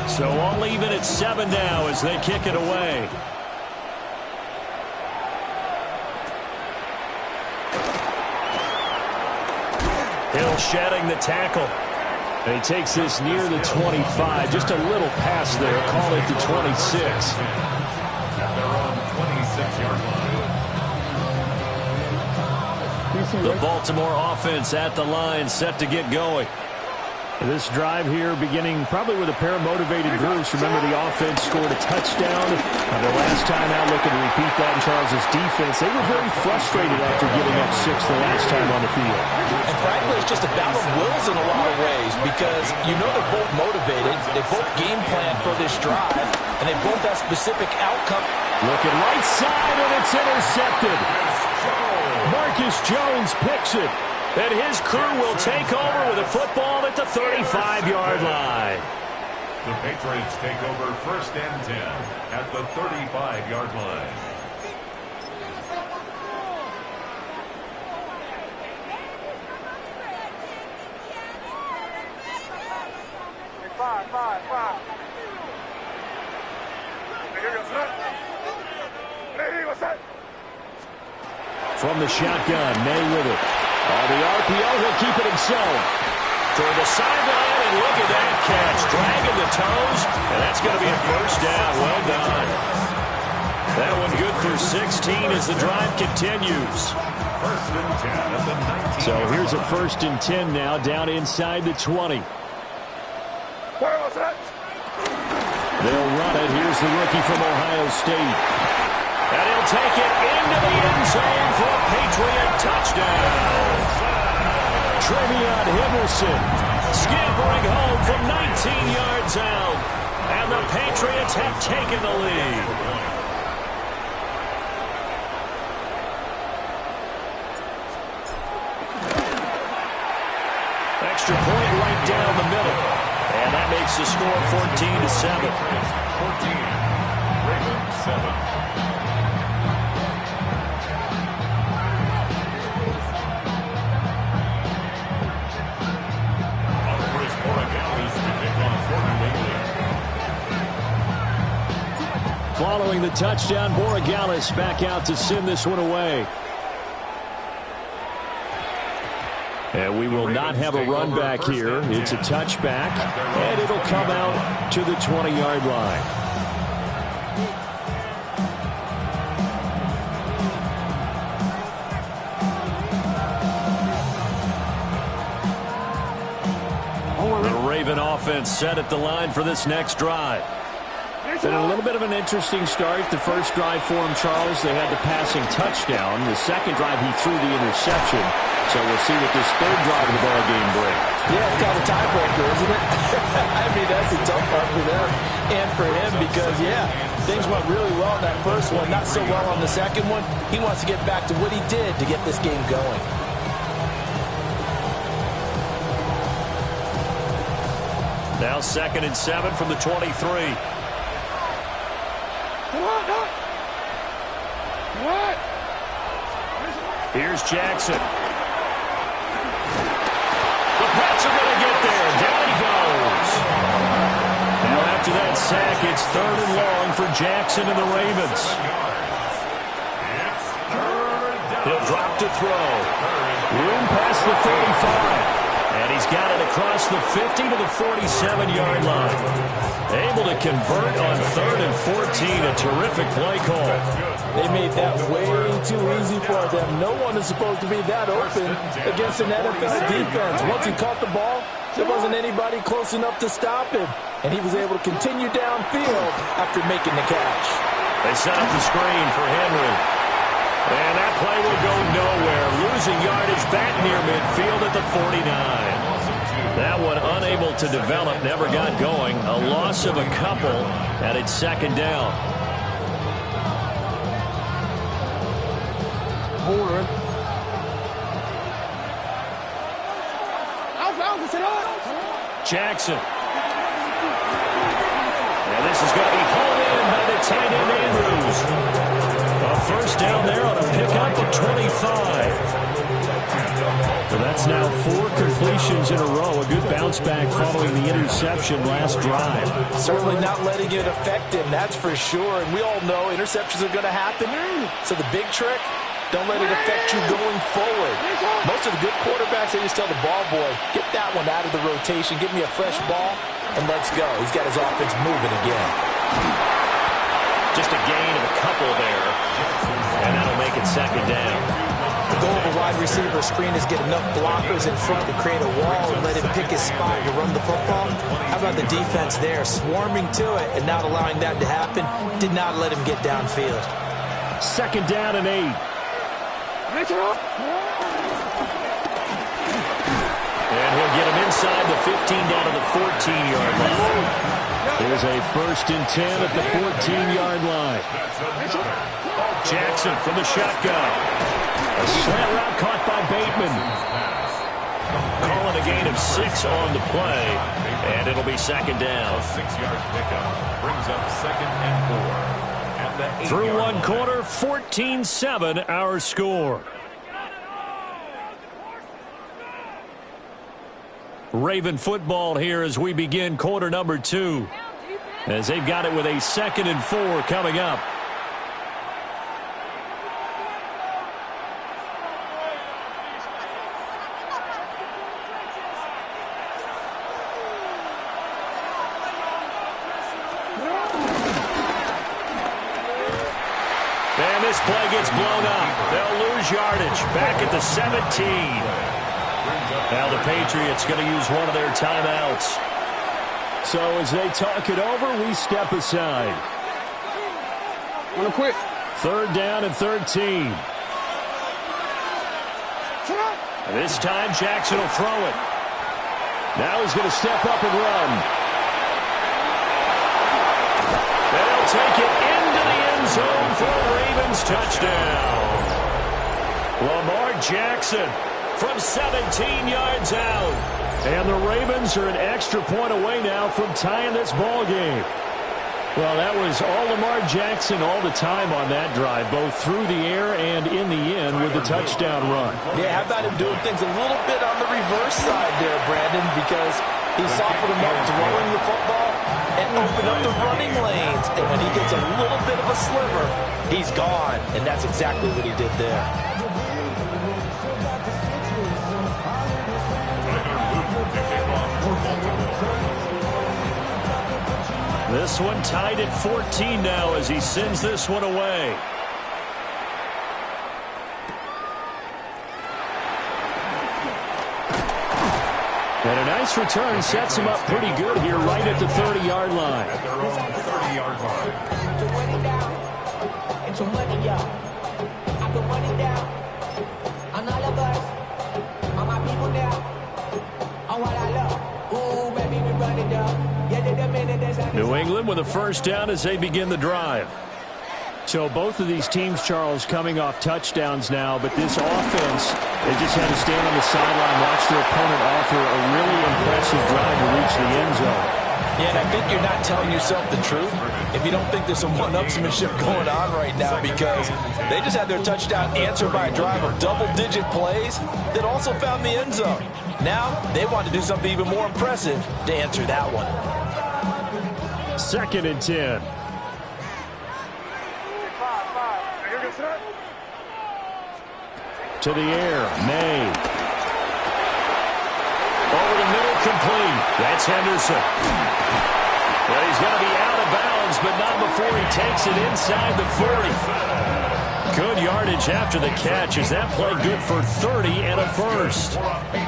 So all even at 7 now as they kick it away. Hill shedding the tackle. And he takes this near the 25. Just a little pass there. Call it the 26. At their own 26-yard line. The Baltimore offense at the line, set to get going. This drive here beginning probably with a pair of motivated groups. Remember, the offense scored a touchdown. The last time out, looking to repeat that in Charles' defense. They were very frustrated after giving up 6 the last time on the field. And frankly, it's just a battle of wills in a lot of ways because you know they're both motivated. They both game plan for this drive, and they both have specific outcome. Looking right side, and it's intercepted. Marcus Jones picks it. And his crew will take over with a football at the 35-yard line. The Patriots take over 1st and 10 at the 35-yard line. Five. From the shotgun, May with it. The RPO, he'll keep it himself. Toward the sideline, and look at that catch. Dragging the toes, and that's going to be a 1st down. Well done. That one good for 16 as the drive continues. 1st and 10 at the 19. So here's a 1st and 10 now, down inside the 20. They'll run it. Here's the rookie from Ohio State. And he'll take it into the end zone for a Patriot touchdown. Trevion Henderson scampering home from 19 yards out. And the Patriots have taken the lead. Extra point right down the middle. And that makes the score 14-7. 14. Ravens 7. Following the touchdown, Borregales back out to send this one away. And we will not have a run back here. It's a touchback, and it'll come out to the 20-yard line. The Raven offense set at the line for this next drive. Been a little bit of an interesting start. The first drive for him, Charles, they had the passing touchdown. The second drive, he threw the interception. So we'll see what this third drive of the ball game brings. Yeah, it's kind of a tiebreaker, isn't it? I mean, that's a tough part for them and for him because, yeah, things went really well in that first one, not so well on the second one. He wants to get back to what he did to get this game going. Now 2nd and 7 from the 23. Here's Jackson. The Pats are going to get there. Down he goes. Now after that sack, it's 3rd and long for Jackson and the Ravens. He'll drop to throw. Room past the 35. And he's got it across the 50 to the 47-yard line. Able to convert on 3rd and 14. A terrific play call. They made that way too easy for them. No one is supposed to be that open against an NFL defense. Once he caught the ball, there wasn't anybody close enough to stop him. And he was able to continue downfield after making the catch. They set up the screen for Henry. And that play will go nowhere. Losing yardage back near midfield at the 49. That one unable to develop, never got going. A loss of a couple, and it's 2nd down. Jackson. And this is going to be pulled in by the tight end Andrews. A 1st down there on a pickup of 25. So that's now 4 completions in a row. A good bounce back following the interception last drive. Certainly not letting it affect him, that's for sure. And we all know interceptions are going to happen. So the big trick, don't let it affect you going forward. Most of the good quarterbacks, they just tell the ball boy, get that one out of the rotation, give me a fresh ball, and let's go. He's got his offense moving again. Just a gain of a couple there, and that'll make it second down. The goal of a wide receiver screen is get enough blockers in front to create a wall and let him pick his spot to run the football. How about the defense there, swarming to it and not allowing that to happen? Did not let him get downfield. Second down and 8. And he'll get him inside the 15 down to the 14-yard line. There's a 1st and 10 at the 14-yard line. Jackson from the shotgun. A slant route caught by Bateman. Calling a gain of 6 on the play, and it'll be second down. 6-yard pickup brings up 2nd and 4 at the 8-yard Through one line. quarter, 14-7 our score. Raven football here as we begin quarter number 2. As they've got it with a 2nd and 4 coming up. And this play gets blown up. They'll lose yardage back at the 17. Now the Patriots going to use one of their timeouts. So as they talk it over, we step aside. Wanna quit? 3rd down and 13. This time Jackson will throw it. Now he's going to step up and run. They'll take it into the end zone for a Ravens touchdown. Lamar Jackson from 17 yards out. And the Ravens are an extra point away now from tying this ball game. Well, that was all Lamar Jackson all the time on that drive, both through the air and in the end with the touchdown run. Yeah, how about him doing things a little bit on the reverse side there, Brandon, because he softened him up throwing the football and opened up the running lanes. And when he gets a little bit of a sliver, he's gone. And that's exactly what he did there. This one tied at 14 now as he sends this one away. And a nice return sets him up pretty good here right at the 30-yard line. At their own 30-yard line. New England with a 1st down as they begin the drive. So both of these teams, Charles, coming off touchdowns now, but this offense, they just had to stand on the sideline, watch their opponent offer a really impressive drive to reach the end zone. Yeah, and I think you're not telling yourself the truth if you don't think there's some one-upsmanship going on right now, because they just had their touchdown answered by a drive of double-digit plays that also found the end zone. Now they want to do something even more impressive to answer that one. 2nd and 10. To the air, May. Over the middle, complete. That's Henderson. Well, he's going to be out of bounds, but not before he takes it inside the 40. Good yardage after the catch. Is that play good for 30 and a 1st?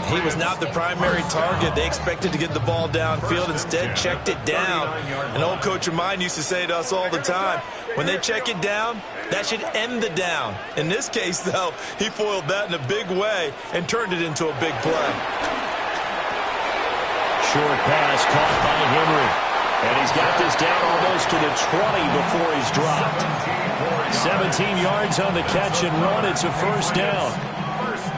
He was not the primary target. They expected to get the ball downfield. Instead, checked it down. An old coach of mine used to say to us all the time, when they check it down, that should end the down. In this case, though, he foiled that in a big way and turned it into a big play. Short pass caught by Henry. And he's got this down almost to the 20 before he's dropped. 17 yards on the catch and run. It's a 1st down.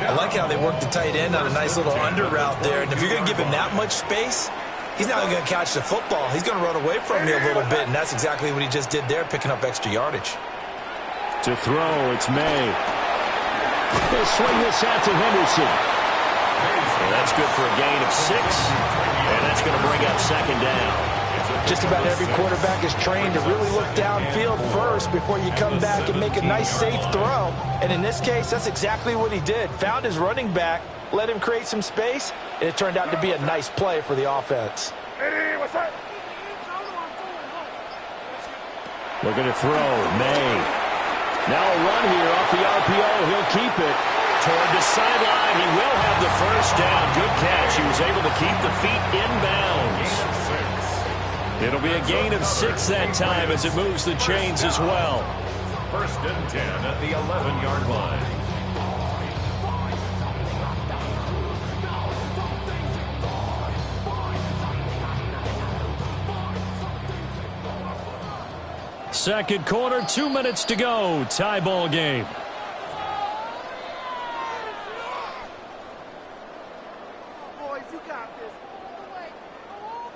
I like how they worked the tight end on a nice little under route there. And if you're going to give him that much space, he's not going to catch the football. He's going to run away from you a little bit, and that's exactly what he just did there, picking up extra yardage. To throw, it's May. They'll swing this out to Henderson. And that's good for a gain of 6. And that's going to bring up second down. Just about every quarterback is trained to really look downfield first before you come back and make a nice, safe throw. And in this case, that's exactly what he did. Found his running back, let him create some space, and it turned out to be a nice play for the offense. Looking to throw, May. Now a run here off the RPO. He'll keep it toward the sideline. He will have the first down. Good catch. He was able to keep the feet inbounds. It'll be a gain of 6 that time as it moves the chains as well. First and 10 at the 11-yard line. Second quarter, 2 minutes to go. Tie ball game.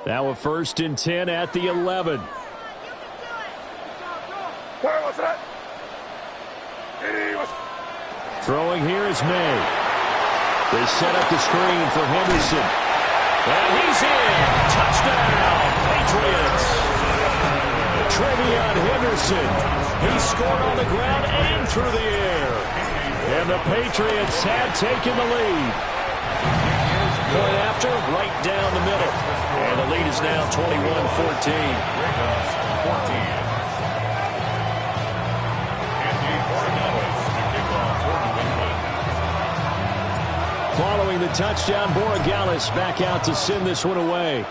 Now a first and 10 at the 11. Throwing here is May. They set up the screen for Henderson. And he's in. Touchdown, Patriots. Trevion Henderson. He scored on the ground and through the air. And the Patriots have taken the lead. Point after, right down the middle. And the lead is now 21-14. Following the touchdown, Borregales back out to send this one away.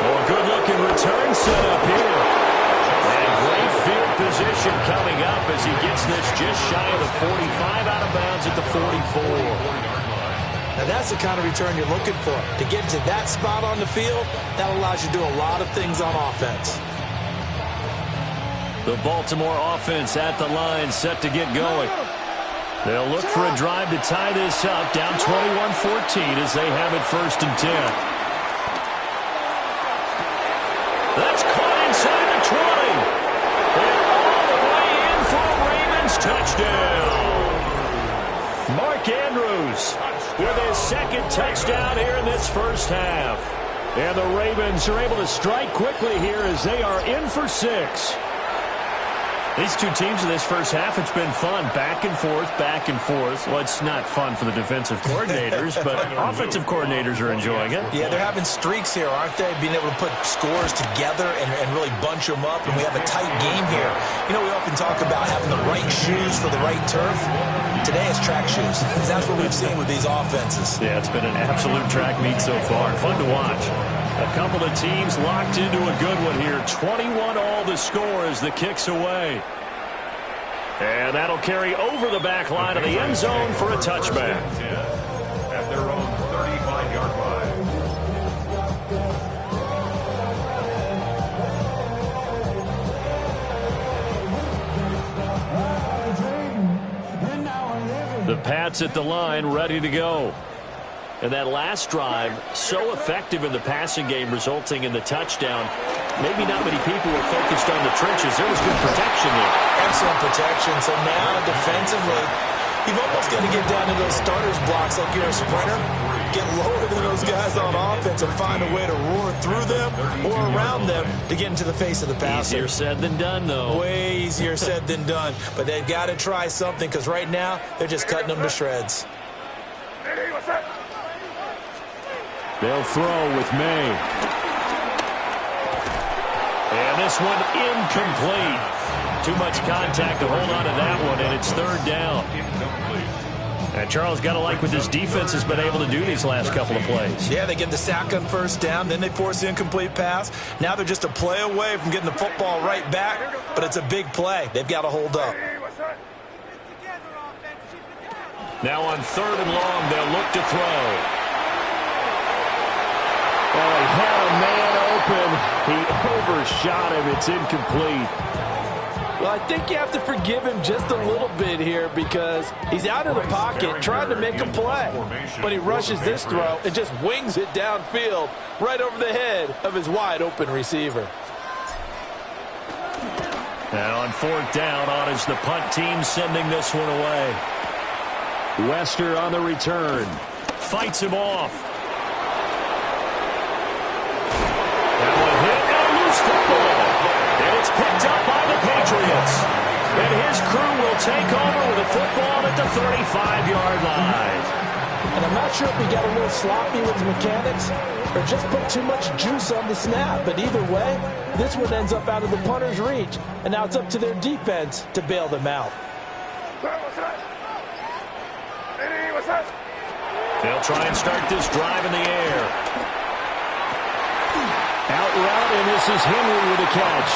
Oh, good-looking return set up here. And great field position coming up as he gets this just shy of the 45, out of bounds at the 44. Now that's the kind of return you're looking for. To get to that spot on the field, that allows you to do a lot of things on offense. The Baltimore offense at the line, set to get going. They'll look for a drive to tie this up, down 21-14 as they have it first and 10. That's caught inside the 20. And all the way in for a Ravens touchdown. Mark Andrews with his second touchdown here in this first half. And the Ravens are able to strike quickly here as they are in for 6. These two teams in this first half, it's been fun. Back and forth, back and forth. Well, it's not fun for the defensive coordinators, but offensive coordinators are enjoying it. Yeah, they're having streaks here, aren't they? Being able to put scores together and really bunch them up, and we have a tight game here. You know, we often talk about having the right shoes for the right turf. Today it's track shoes. That's what we've seen with these offenses. Yeah, it's been an absolute track meet so far. Fun to watch. A couple of teams locked into a good one here. 21-all the score as the kick's away. And that'll carry over the back line of the end zone for a touchback. At their own 35-yard line. The Pats at the line, ready to go. And that last drive, so effective in the passing game, resulting in the touchdown. Maybe not many people were focused on the trenches. There was good protection there. Excellent protection. So now, defensively, you've almost got to get down to those starters blocks like you're a sprinter. Get lower than those guys on offense and find a way to roar through them or around them to get into the face of the passer. Easier said than done, though. Way easier said than done. But they've got to try something because right now, they're just cutting them to shreds. They'll throw with May. And this one incomplete. Too much contact to hold on to that one, and it's third down. And Charles, got to like what this defense has been able to do these last couple of plays. Yeah, they get the sack on first down, then they force the incomplete pass. Now they're just a play away from getting the football right back, but it's a big play. They've got to hold up. Now on third and long, they'll look to throw. Oh, he had a man open. He overshot him. It's incomplete. Well, I think you have to forgive him just a little bit here because he's out of the pocket trying to make a play. But he rushes this throw and just wings it downfield right over the head of his wide-open receiver. And on fourth down, on is the punt team sending this one away. Wester on the return. Fights him off. That one hit and a loose football. And it's picked up by the Patriots. And his crew will take over with a football at the 35-yard line. And I'm not sure if he got a little sloppy with his mechanics or just put too much juice on the snap. But either way, this one ends up out of the punter's reach. And now it's up to their defense to bail them out. They'll try and start this drive in the air. Out route, and this is Henry with a catch.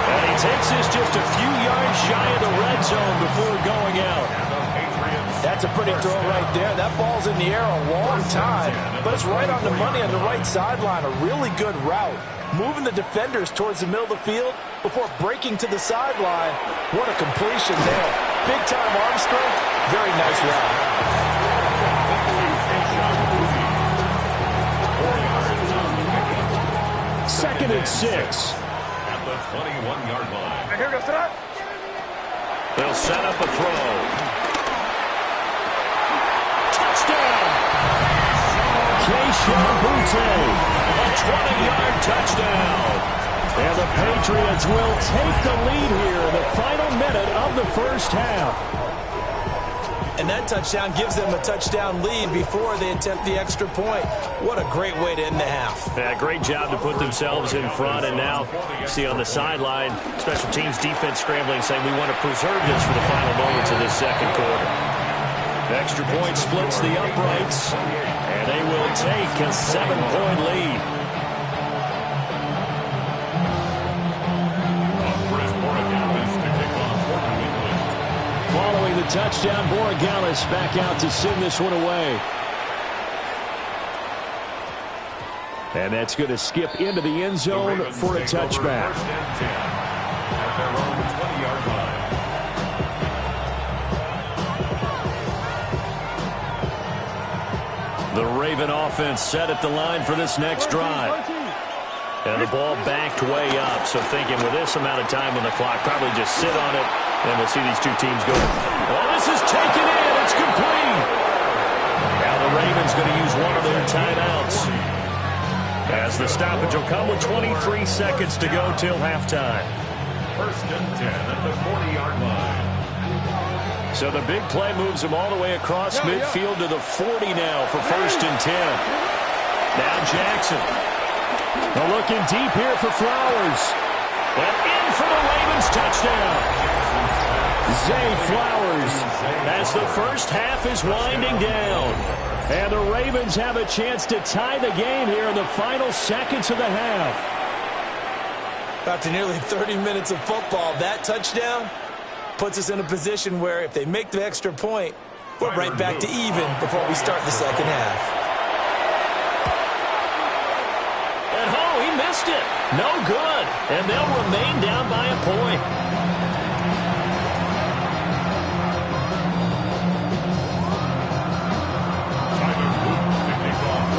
And he takes this just a few yards shy of the red zone before going out. That's a pretty throw right there. That ball's in the air a long time, but it's right on the money on the right sideline. A really good route. Moving the defenders towards the middle of the field before breaking to the sideline. What a completion there. Big-time arm strength. Very nice route. Second and 6. At the 21-yard line. They'll set up a throw. Touchdown! Keisha Butte. A 20-yard touchdown. And the Patriots will take the lead here in the final minute of the first half. And that touchdown gives them a touchdown lead before they attempt the extra point. What a great way to end the half. Yeah, great job to put themselves in front. And now, see on the sideline, special teams defense scrambling, saying we want to preserve this for the final moments of this second quarter. The extra point splits the uprights, and they will take a 7-point lead. Following the touchdown, Borregales back out to send this one away. And that's going to skip into the end zone for a touchback. First and 10 at their own 20-yard line. The Raven offense set at the line for this next drive. And the ball backed way up, so thinking with this amount of time on the clock, probably just sit on it, and we'll see these two teams go. Oh, this is taken in. It's complete. Now the Ravens going to use one of their timeouts, as the stoppage will come with 23 seconds to go till halftime. First and 10 at the 40-yard line. So the big play moves them all the way across midfield to the 40 now for first and 10. Now Jackson. They're looking deep here for Flowers. And in for the Ravens touchdown. Zay Flowers as the first half is winding down. And the Ravens have a chance to tie the game here in the final seconds of the half. After nearly 30 minutes of football, that touchdown puts us in a position where if they make the extra point, we're right back to even before we start the second half. And oh, he missed it. No good. And they'll remain down by a point.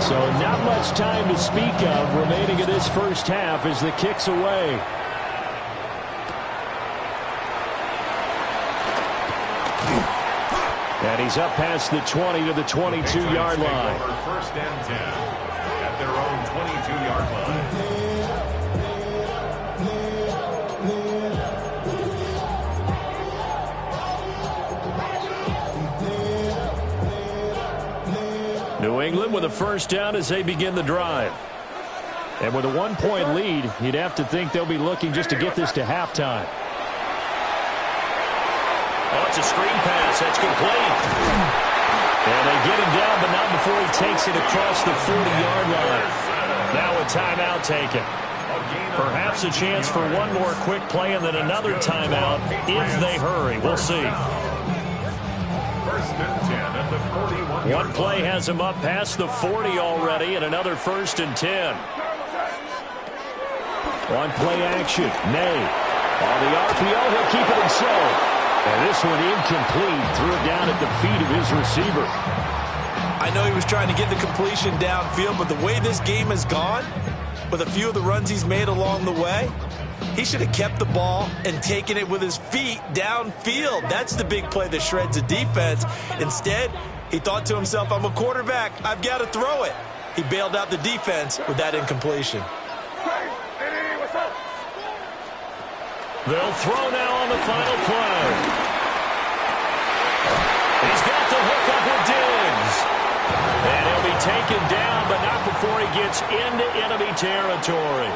So not much time to speak of remaining in this first half as the kick's away. And he's up past the 20 to the 22-yard line. First and 10 at their own 22-yard line. New England with a first down as they begin the drive. And with a 1-point lead, you'd have to think they'll be looking just to get this to halftime. Oh, it's a screen pass. That's complete. And they get him down, but not before he takes it across the 40-yard line. Now a timeout taken. Perhaps a chance for one more quick play and then another timeout if they hurry. We'll see. First and 10 at the 41. One play has him up past the 40 already, and another first and 10. One play action. Nay. On the RPO, he'll keep it himself. And this one incomplete. Threw it down at the feet of his receiver. I know he was trying to get the completion downfield, but the way this game has gone, with a few of the runs he's made along the way, He should have kept the ball and taken it with his feet downfield. That's the big play that shreds a defense. Instead, he thought to himself, I'm a quarterback. I've got to throw it. He bailed out the defense with that incompletion. They'll throw now on the final play. He's got the hook up with Diggs. And he'll be taken down, but not before he gets into enemy territory.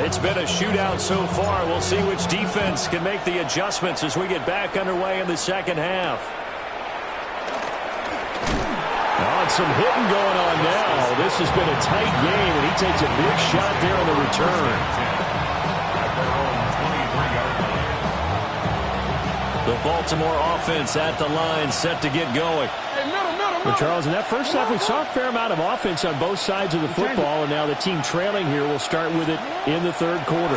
It's been a shootout so far. We'll see which defense can make the adjustments as we get back underway in the second half. And some hitting going on now. This has been a tight game, and he takes a big shot there on the return. The Baltimore offense at the line, set to get going. Well, Charles, in that first half, we saw a fair amount of offense on both sides of the football, and now the team trailing here will start with it in the third quarter.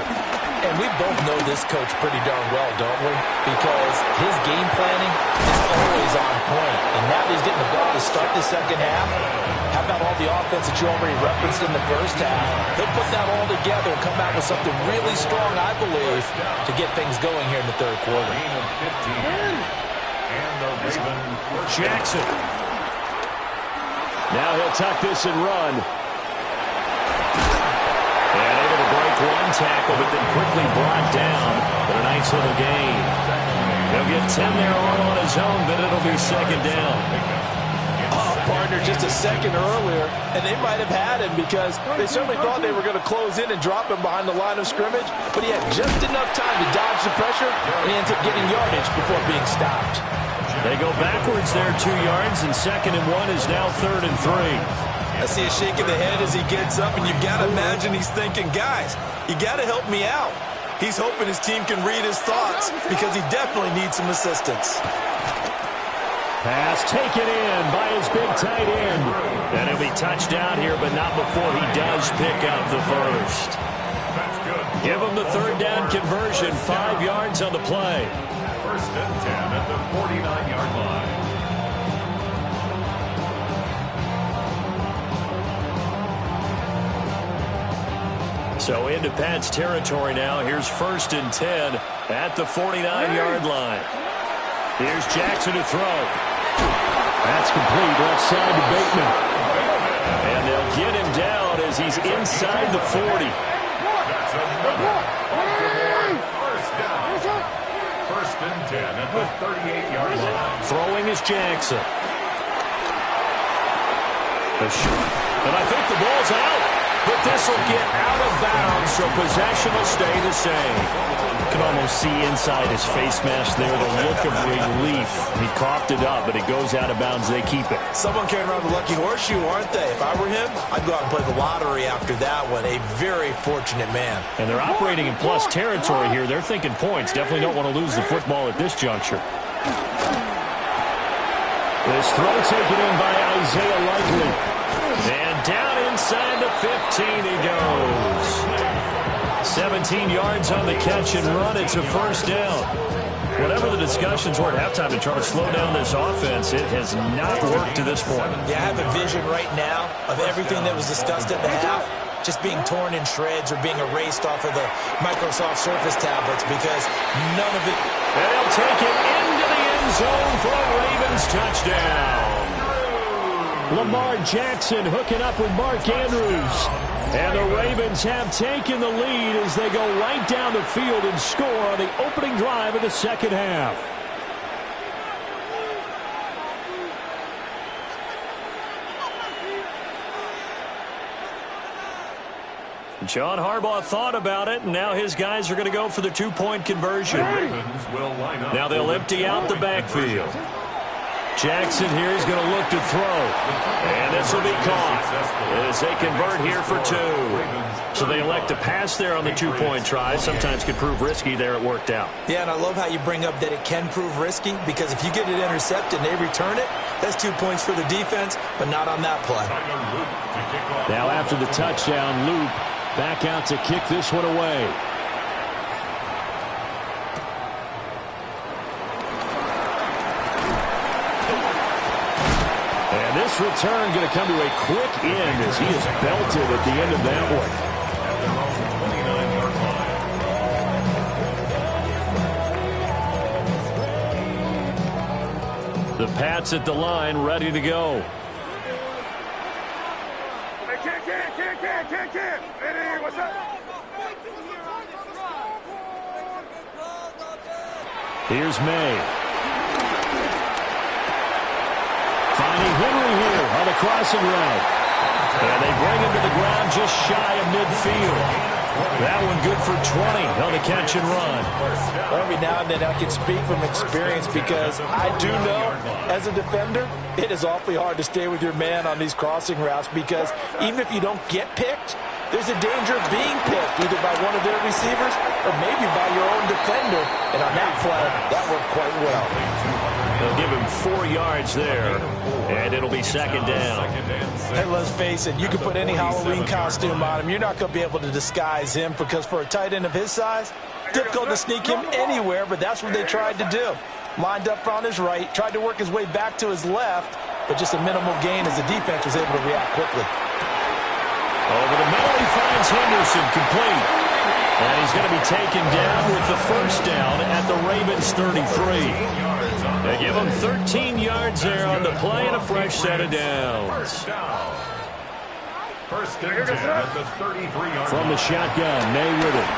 And we both know this coach pretty darn well, don't we? Because his game planning is always on point. And now he's getting the ball to start the second half. How about all the offense that you already referenced in the first half? He'll put that all together and come out with something really strong, I believe, to get things going here in the third quarter. Jackson. Now he'll tuck this and run. And able to break one tackle, but then quickly brought down. But a nice little gain. He'll get 10 there all on his own, but it'll be second down. Oh, partner, just a second earlier, and they might have had him because they certainly thought they were going to close in and drop him behind the line of scrimmage, but he had just enough time to dodge the pressure, and he ends up getting yardage before being stopped. They go backwards there 2 yards, and 2nd and 1 is now 3rd and 3. I see a shake of the head as he gets up, and you've got to imagine he's thinking, guys, you got to help me out. He's hoping his team can read his thoughts because he definitely needs some assistance. Pass taken in by his big tight end. And he'll be touched down here, but not before he does pick up the first. Give him the 3rd down conversion, 5 yards on the play. 1st and 10 at the 49-yard line. So into Pat's territory now. Here's 1st and 10 at the 49-yard line. Here's Jackson to throw. That's complete, left side to Bateman. And they'll get him down as he's inside the 40. That's another. 1st down. 1st and 10 at the 38-yard line. Throwing is Jackson. And I think the ball's out. But this will get out of bounds, so possession will stay the same. You can almost see inside his face mask there the look of relief. He coughed it up, but it goes out of bounds. They keep it. Someone carrying around the lucky horseshoe, aren't they? If I were him, I'd go out and play the lottery after that one. A very fortunate man. And they're operating in plus territory here. They're thinking points. Definitely don't want to lose the football at this juncture. This throw taken in by Isaiah Likely. And down inside the 15 he goes. 17 yards on the catch and run. It's a 1st down. Whatever the discussions were at halftime to try to slow down this offense, it has not worked to this point. Yeah, I have a vision right now of everything that was discussed at the half just being torn in shreds or being erased off of the Microsoft Surface tablets because none of it. And they'll take it into the end zone for a Ravens touchdown. Lamar Jackson hooking up with Mark Andrews. And the Ravens have taken the lead as they go right down the field and score on the opening drive of the second half. John Harbaugh thought about it, and now his guys are going to go for the 2-point conversion. Now they'll empty out the backfield. Jackson here is going to look to throw. And this will be caught as they convert here for 2. So they elect to pass there on the 2-point try. Sometimes could prove risky. There it worked out. Yeah, and I love how you bring up that it can prove risky because if you get it intercepted and they return it, that's 2 points for the defense, but not on that play. Now after the touchdown, Loop back out to kick this one away. And this return going to come to a quick end as he is belted at the end of that one. The Pats at the line, ready to go. What's up? Here's May. Finding Henry here on the crossing route. And they bring him to the ground just shy of midfield. That one good for 20 on the catch and run. Every now and then I can speak from experience because I do know as a defender it is awfully hard to stay with your man on these crossing routes because even if you don't get picked, there's a danger of being picked either by one of their receivers or maybe by your own defender. And on that play, that worked quite well. They'll give him 4 yards there, and it'll be second down. Hey, let's face it, you can put any Halloween costume on him. You're not going to be able to disguise him because for a tight end of his size, difficult to sneak him anywhere, but that's what they tried to do. Lined up on his right, tried to work his way back to his left, but just a minimal gain as the defense was able to react quickly. Over the middle, he finds Henderson complete. And he's going to be taken down with the first down at the Ravens 33. They give him 13 yards there on the play and a fresh set of downs. First and 10 at the 33-yard From the shotgun, May with it.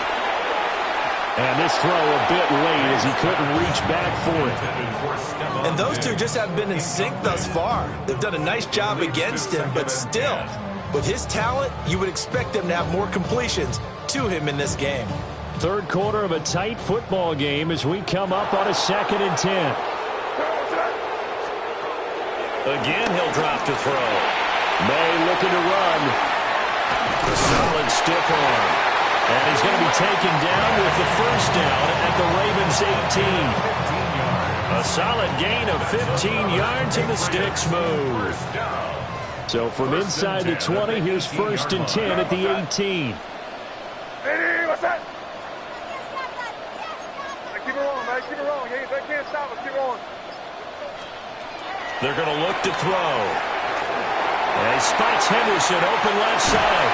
And this throw a bit late as he couldn't reach back for it. And those two just haven't been in sync thus far. They've done a nice job against him, but still, with his talent, you would expect them to have more completions to him in this game. Third quarter of a tight football game as we come up on a 2nd and 10. Again, he'll drop to throw. May looking to run. A solid stiff arm. And he's going to be taken down with the first down at the Ravens 18. A solid gain of 15 yards and the sticks move. So from inside the 20, here's 1st and 10 at the 18. Hey, what's that? Hey, keep it rolling, man. Keep it rolling. They can't stop us. Keep rolling. They're going to look to throw. And he spots Henderson open left side.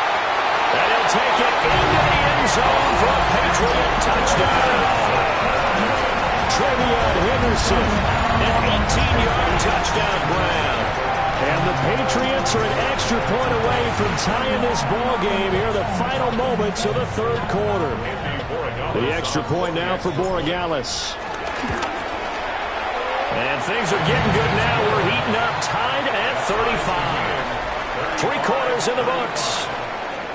And he'll take it into the end zone for a Patriot touchdown. Trevion Henderson, an 18-yard touchdown grab. And the Patriots are an extra point away from tying this ball game here in the final moments of the third quarter. The extra point now for Borregales. And things are getting good now. We're heating up, tied at 35. 3 quarters in the books.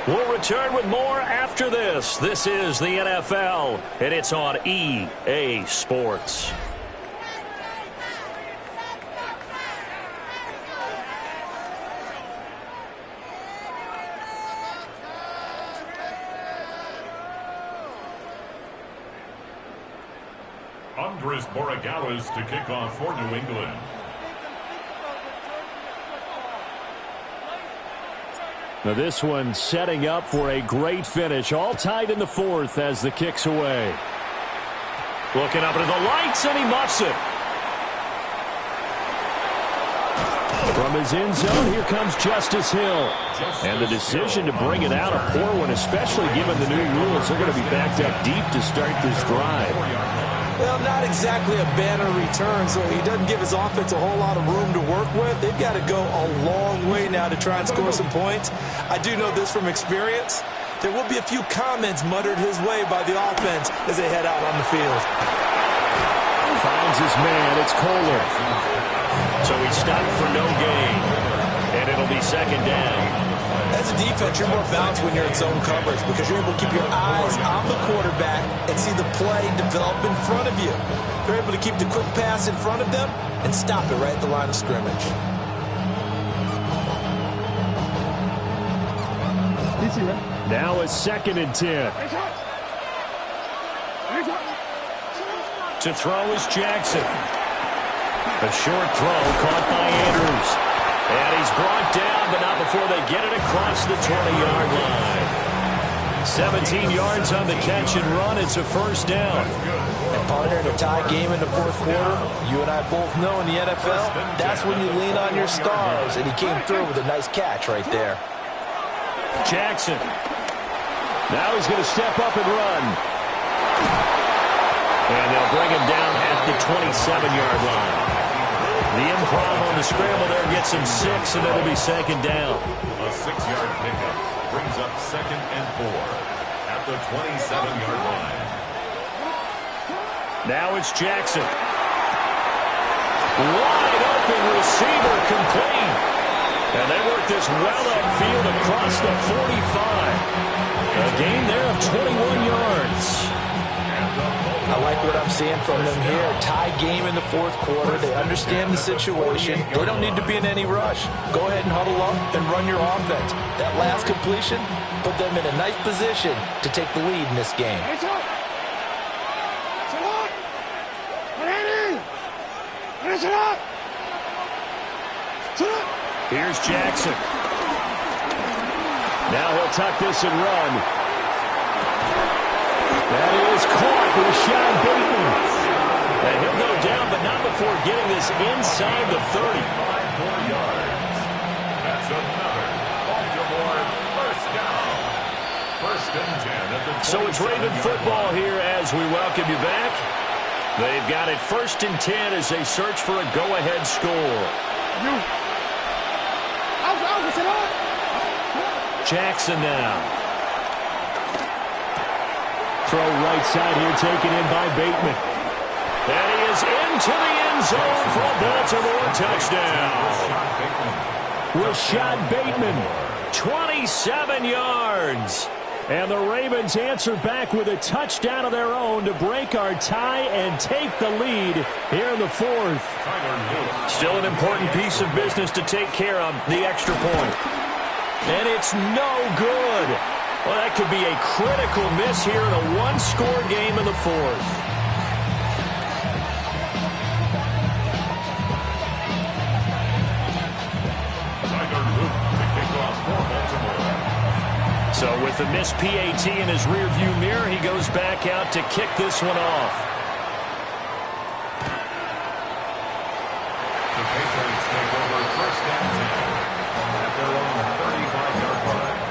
We'll return with more after this. This is the NFL, and it's on EA Sports. Andres Borregales to kick off for New England. Now this one setting up for a great finish. All tied in the 4th as the kick's away. Looking up into the lights, and he muffs it. From his end zone, here comes Justice Hill. And the decision to bring it out, a poor one, especially given the new rules. They're going to be backed up deep to start this drive. Well, not exactly a banner return, so he doesn't give his offense a whole lot of room to work with. They've got to go a long way now to try and score some points. I do know this from experience. There will be a few comments muttered his way by the offense as they head out on the field. Finds his man. It's Kohler. So he stopped for no gain. And it'll be second down. As a defense, you're more balanced when you're in zone coverage because you're able to keep your eyes on the quarterback and see the play develop in front of you. They're able to keep the quick pass in front of them and stop it right at the line of scrimmage. Now a 2nd and 10. To throw is Jackson. A short throw caught by Andrews. And he's brought down, but not before they get it across the 20-yard line. 17 yards on the catch and run. It's a first down. And partner, in a tie game in the fourth quarter, you and I both know in the NFL, that's when you lean on your stars, and he came through with a nice catch right there. Jackson. Now he's going to step up and run. And they'll bring him down at the 27-yard line. The improv on the scramble there gets him 6, and it'll be second down. A 6-yard pickup brings up 2nd and 4 at the 27-yard line. Now it's Jackson. Wide open receiver complete. And they work this well upfield across the 45. A gain there of 21 yards. I like what I'm seeing from them here. Tie game in the fourth quarter. They understand the situation. They don't need to be in any rush. Go ahead and huddle up and run your offense. That last completion put them in a nice position to take the lead in this game. Here's Jackson. Now he'll tuck this and run. That is caught with Sean Bateman. And he'll go down, but not before getting this inside the 30. 5 more yards. That's another Baltimore first down. 1st and 10 at the 27-yard So it's Raven football here as we welcome you back. They've got it 1st and 10 as they search for a go-ahead score. Jackson now. Throw right side here taken in by Bateman. And he is into the end zone for a Baltimore touchdown. Rashad Bateman, 27 yards. And the Ravens answer back with a touchdown of their own to break our tie and take the lead here in the fourth. Still an important piece of business to take care of, the extra point. And it's no good. Well, that could be a critical miss here in a one-score game in the fourth. So with the missed PAT in his rearview mirror, he goes back out to kick this one off. The Patriots take over 1st and 10 at their own 35-yard line.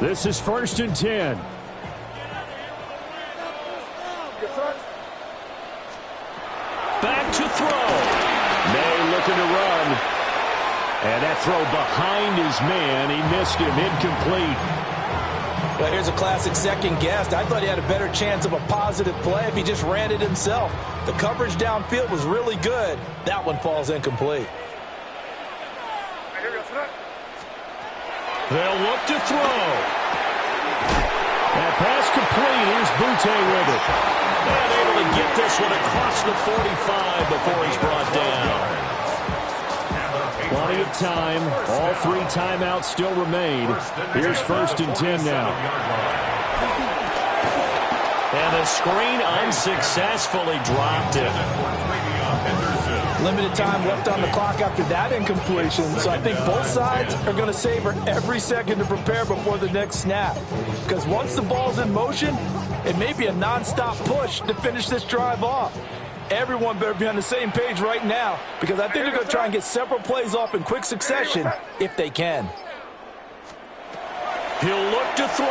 This is 1st and 10. Back to throw. May looking to run. And that throw behind his man. He missed him. Incomplete. Well, here's a classic second guess. I thought he had a better chance of a positive play if he just ran it himself. The coverage downfield was really good. That one falls incomplete. They'll look to throw. That pass complete. Here's Butte with it. And able to get this one across the 45 before he's brought down. Plenty of time. All 3 timeouts still remain. Here's 1st and 10 now. And the screen unsuccessfully dropped it. Limited time left on the clock after that incompletion, so I think both sides are going to savor every second to prepare before the next snap. Because once the ball's in motion, it may be a nonstop push to finish this drive off. Everyone better be on the same page right now, because I think they're going to try and get several plays off in quick succession if they can. He'll look to throw.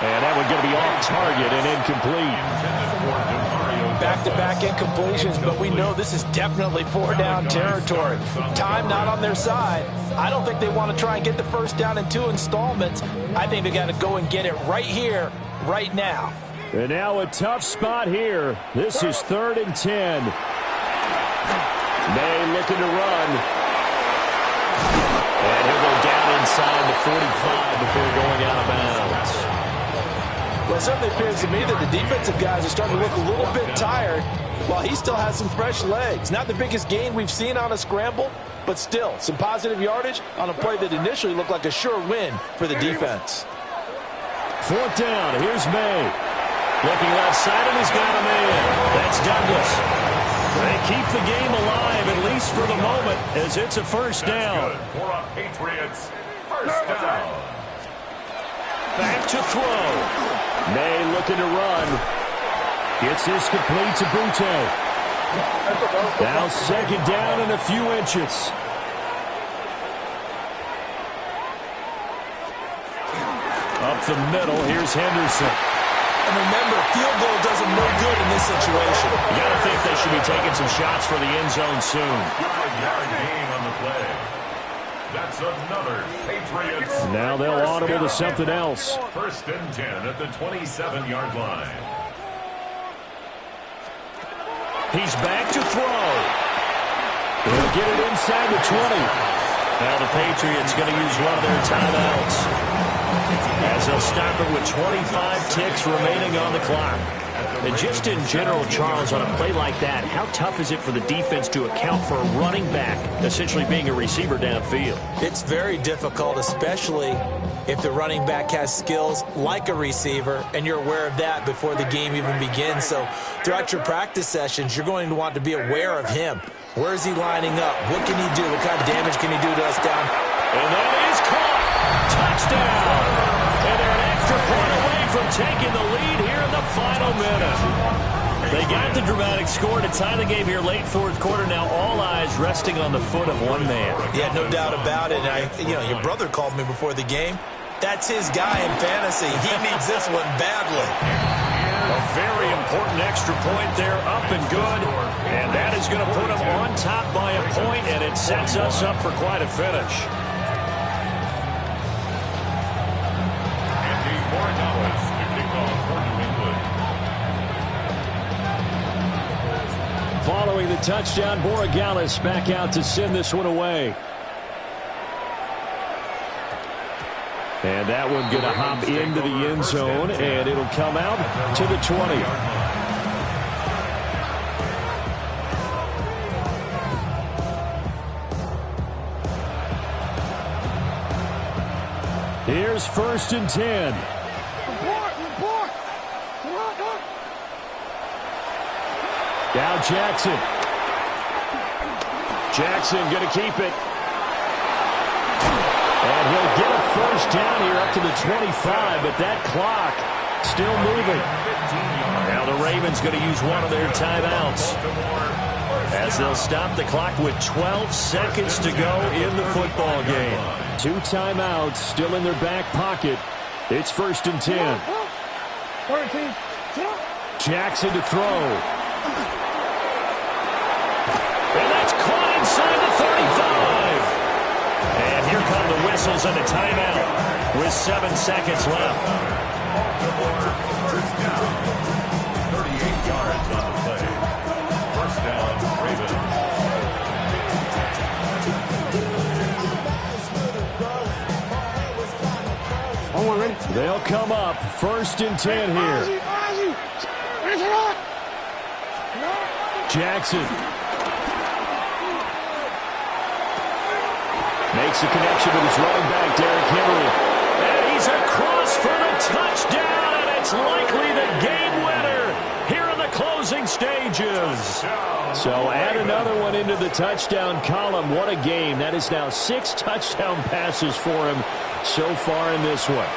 And that one going to be off target and incomplete. Back-to-back incompletions, but we know this is definitely 4-down territory. Time not on their side. I don't think they want to try and get the first down in 2 installments. I think they got to go and get it right here, right now. And now a tough spot here. This is 3rd and 10. May looking to run. And he'll go down inside the 45 before going out of bounds. Well, it certainly appears to me that the defensive guys are starting to look a little bit tired while he still has some fresh legs. Not the biggest gain we've seen on a scramble, but still some positive yardage on a play that initially looked like a sure win for the defense. 4th down. Here's May. Looking left side, and he's got him in. That's Douglas. They keep the game alive, at least for the moment, as it's a first down. That's good for a Patriots first down. Back to throw. May looking to run. Gets this complete to Butte. Now second down and a few inches. Up the middle, here's Henderson. And remember, field goal does them no good in this situation. You got to think they should be taking some shots for the end zone soon. 5-yard gain on the play. That's another Patriots. Now they'll audible to something else. First and 10 at the 27-yard line. He's back to throw. He'll get it inside the 20. Now the Patriots going to use one of their timeouts, as they'll stop it with 25 ticks remaining on the clock. And just in general, Charles, on a play like that, how tough is it for the defense to account for a running back essentially being a receiver downfield? It's very difficult, especially if the running back has skills like a receiver, and you're aware of that before the game even begins. So throughout your practice sessions, you're going to want to be aware of him. Where is he lining up? What can he do? What kind of damage can he do to us down? And that is caught. Touchdown. And they're an extra point away from taking the lead here in the final minute. They got the dramatic score to tie the game here late fourth quarter. Now all eyes resting on the foot of one man. Yeah, no doubt about it. Your brother called me before the game. That's his guy in fantasy. He needs this one badly. A very important extra point there, up and good. And that is going to put them on top by a point, and it sets us up for quite a finish. Andy Morales to kick off for New England. Following the touchdown, Borregales back out to send this one away. And that one going to hop into the end zone, and it'll come out to the 20. Here's first and 10. Now Jackson. Jackson going to keep it. And he'll get a first down here up to the 25, but that clock still moving. Now the Ravens going to use one of their timeouts, as they'll stop the clock with 12 seconds to go in the football game. 2 timeouts still in their back pocket. It's first and 10. Jackson to throw. And that's caught inside the 35. And here come the whistles and a timeout with 7 seconds left. First down. 38 yards on the play. First down, Ravens. They'll come up first and 10 here. Jackson makes the connection with his running back, Derrick Henry. And he's across for the touchdown, and it's likely the game winner here in the closing stages. So add another one into the touchdown column. What a game. That is now 6 touchdown passes for him so far in this one.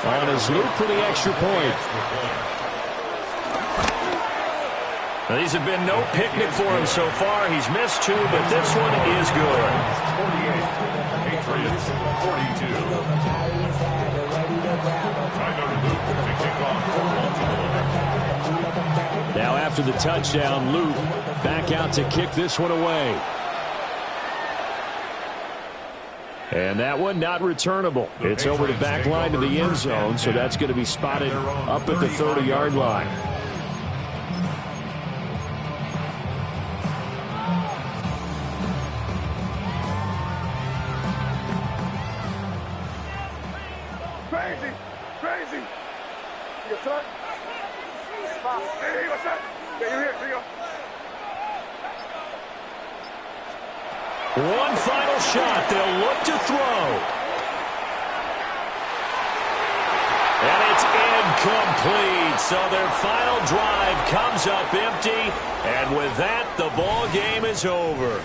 On his loop for the extra point. Now, these have been no picnic for him so far. He's missed 2, but this one is good. 48. Patriots 42. Tyler Luke to kick off for Baltimore. Now after the touchdown, Luke back out to kick this one away. And that one not returnable. It's over the back line to the end zone, so that's going to be spotted up at the 30-yard line. Crazy. You turn. Hey, what's up? Yeah, you're here. One final shot. They'll look to throw. And it's Incomplete. So their final drive comes up empty. And with that, the ball game is over.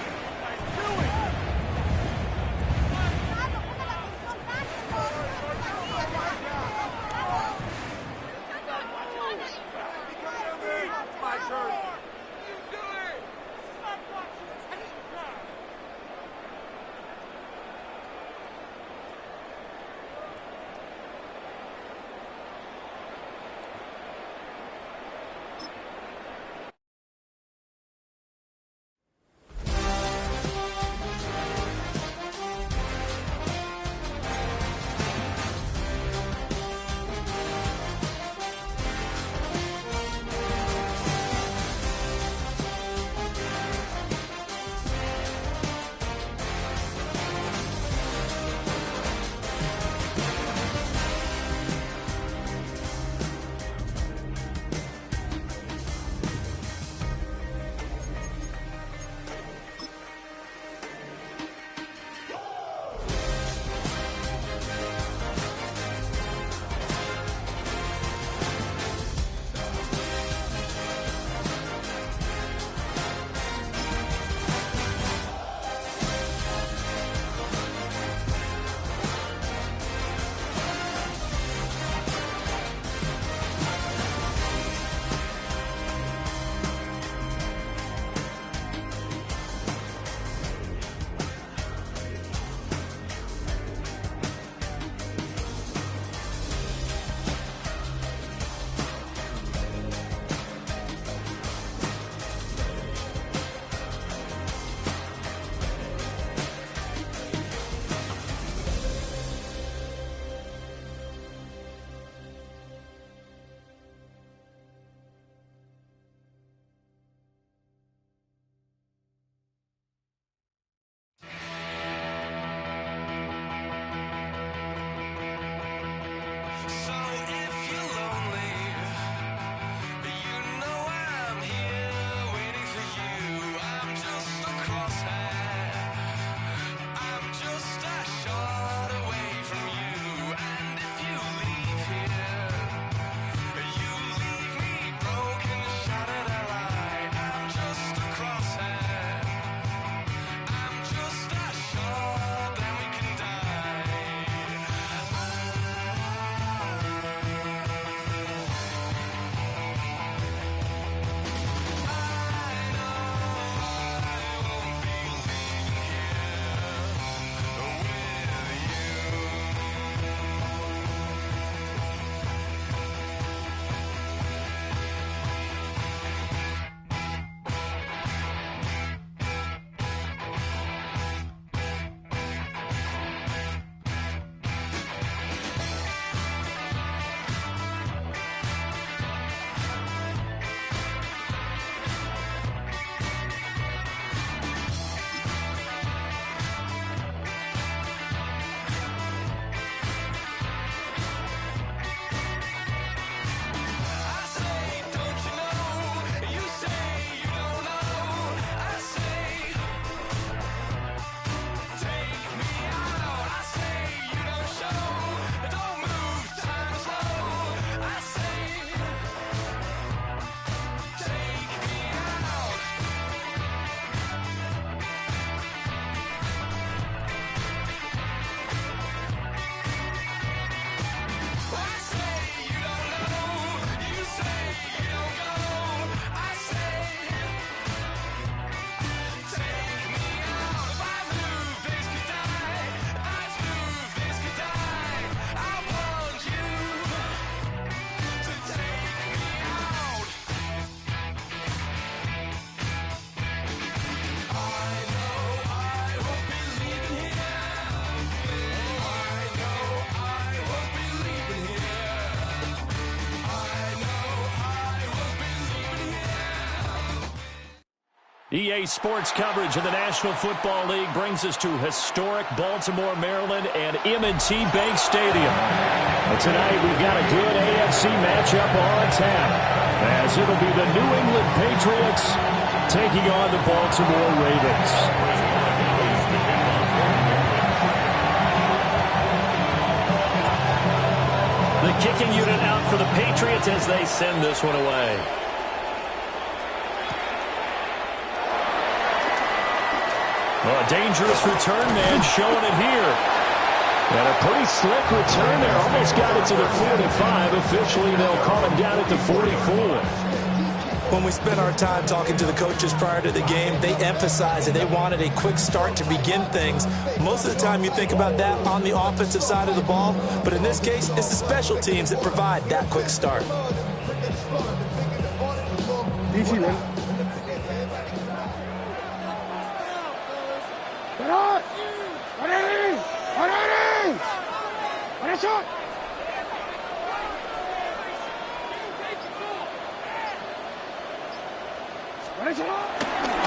EA Sports coverage of the National Football League brings us to historic Baltimore, Maryland, and M&T Bank Stadium. But tonight we've got a good AFC matchup on tap, as it'll be the New England Patriots taking on the Baltimore Ravens. The kicking unit out for the Patriots as they send this one away. Well, a dangerous return man showing it here. And a pretty slick return there. Almost got it to the 45. Officially, they'll call him down at the 44. When we spent our time talking to the coaches prior to the game, they emphasized that they wanted a quick start to begin things. Most of the time you think about that on the offensive side of the ball, but in this case, it's the special teams that provide that quick start. Easy, man.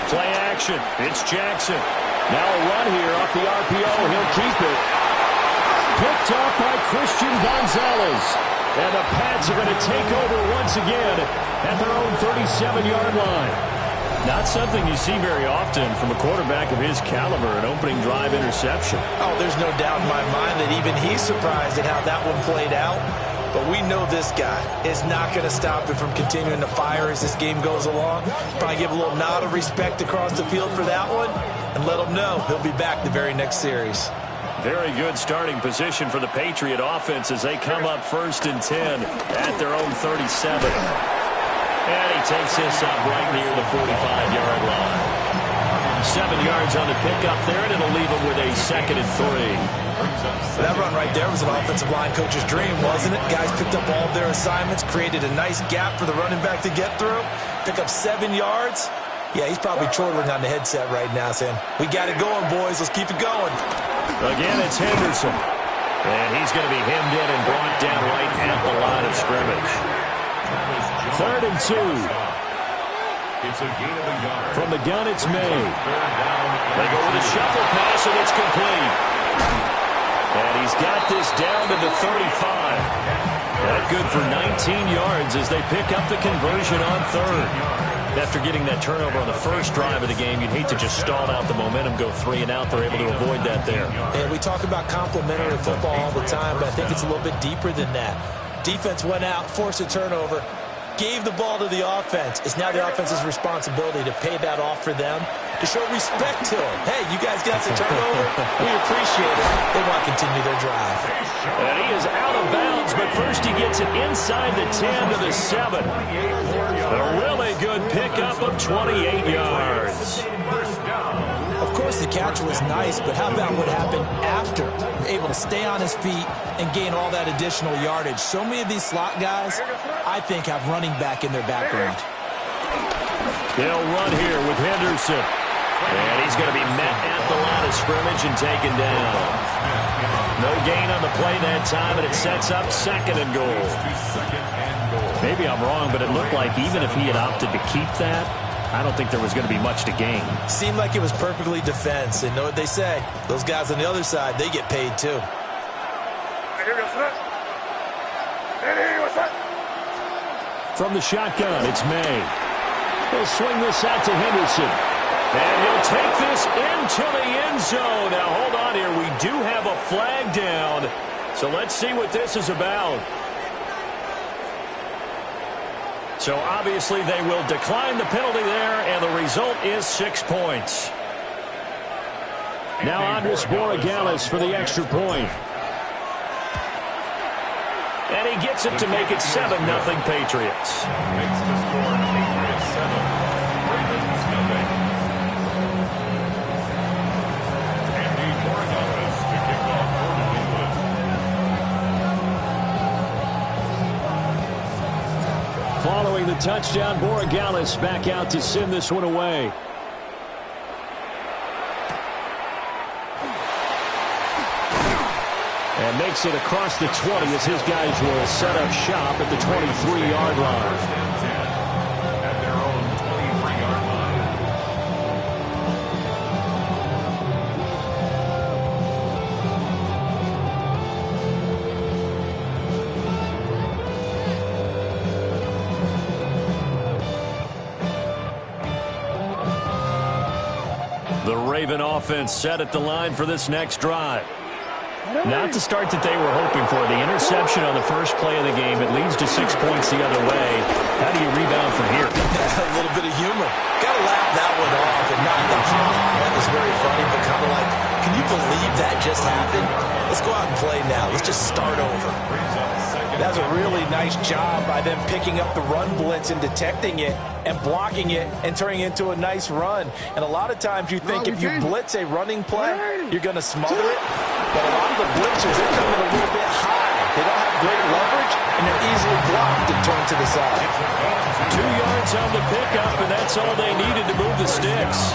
Play action. It's Jackson. Now a run here off the RPO. He'll keep it. Picked up by Christian Gonzalez. And the Pats are going to take over once again at their own 37-yard line. Not something you see very often from a quarterback of his caliber, an opening drive interception. Oh, there's no doubt in my mind that even he's surprised at how that one played out. But we know this guy is not going to stop him from continuing to fire as this game goes along. Probably give a little nod of respect across the field for that one and let him know he'll be back the very next series. Very good starting position for the Patriot offense as they come up 1st and 10 at their own 37. And he takes this up right near the 45-yard line. 7 yards on the pickup there, and it'll leave him with a 2nd and 3. That run right there was an offensive line coach's dream, wasn't it? Guys picked up all of their assignments, created a nice gap for the running back to get through, pick up 7 yards. Yeah, he's probably chortling on the headset right now saying, we got it going, boys. Let's keep it going. Again, it's Henderson. And he's going to be hemmed in and brought down right at the line of scrimmage. 3rd and 2. It's a gain of a yard. From the gun, it's May. They go with a shuffle pass, and it's complete. And he's got this down to the 35. That good for 19 yards as they pick up the conversion on 3rd. After getting that turnover on the first drive of the game, you'd hate to just stall out the momentum, go 3 and out. They're able to avoid that there. And we talk about complementary football all the time, but I think it's a little bit deeper than that. Defense went out, forced a turnover, gave the ball to the offense. It's now the offense's responsibility to pay that off for them, to show respect to them. Hey, you guys got the turnover? We appreciate it. They want to continue their drive. And he is out of bounds, but first he gets it inside the 10 to the 7. A really good pickup of 28 yards. Of course, the catch was nice, but how about what happened after? Able to stay on his feet and gain all that additional yardage. So many of these slot guys, I think, have running back in their background. They'll run here with Henderson. And he's going to be met at the line of scrimmage and taken down. No gain on the play that time, and it sets up 2nd and goal. Maybe I'm wrong, but it looked like even if he had opted to keep that, I don't think there was going to be much to gain. Seemed like it was perfectly defense. And know what they say? Those guys on the other side, they get paid too. From the shotgun, it's May. He'll swing this out to Henderson. And he'll take this into the end zone. Now, hold on here. We do have a flag down. So let's see what this is about. So obviously they will decline the penalty there, and the result is 6 points. Now Andres Borregales for the extra point. And he gets it to make it 7-0 Patriots. Makes the score Patriots 7. Ravens nothing. Andy Borregales to kick off for New England. Following the touchdown, Borregales back out to send this one away. And makes it across the 20 as his guys will set up shop at the 23-yard line. 1st and 10 at their own 23-yard line. The Raven offense set at the line for this next drive. Not the start that they were hoping for. The interception on the first play of the game. It leads to 6 points the other way. How do you rebound from here? A little bit of humor. Got to laugh that one off, and not the that was very funny, but kind of like, can you believe that just happened? Let's go out and play now. Let's just start over. That's a really nice job by them picking up the run blitz and detecting it and blocking it and turning it into a nice run. And a lot of times you think if you blitz a running play, you're going to smother it. But a lot of the blitzers, they're coming a little bit high. They don't have great leverage, and they're easily blocked and turned to the side. 2 yards on the pickup, and that's all they needed to move the sticks.